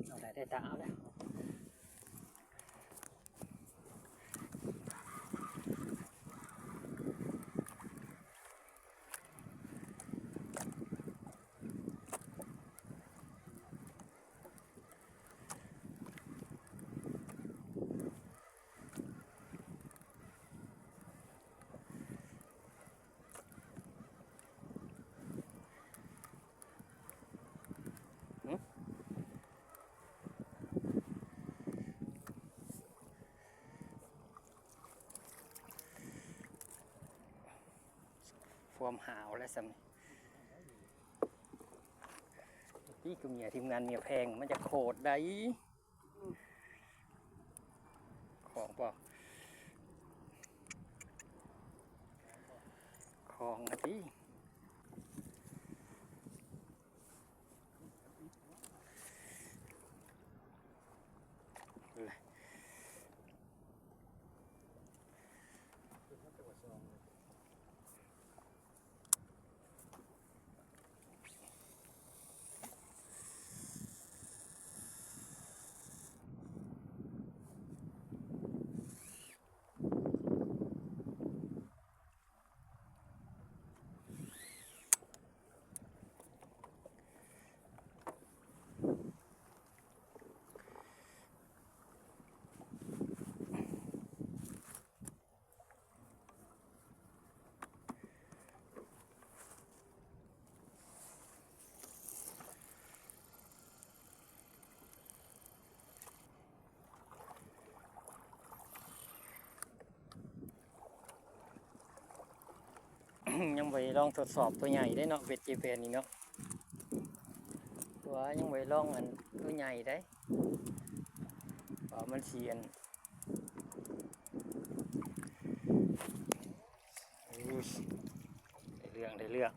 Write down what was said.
เอาได้ตาเอาแล้วฟอร์มหาวและสำนี่คือเมียทีมงานเมียแพงมันจะโคตรได้ของป่ะของอะที่เลยยังไปลองทดสอบตัวใหญ่ได้เนาะเวทเจแปนนี่เนาะตัวยังไปลองอันตัวใหญ่ได้มันเสียนได้เรื่อง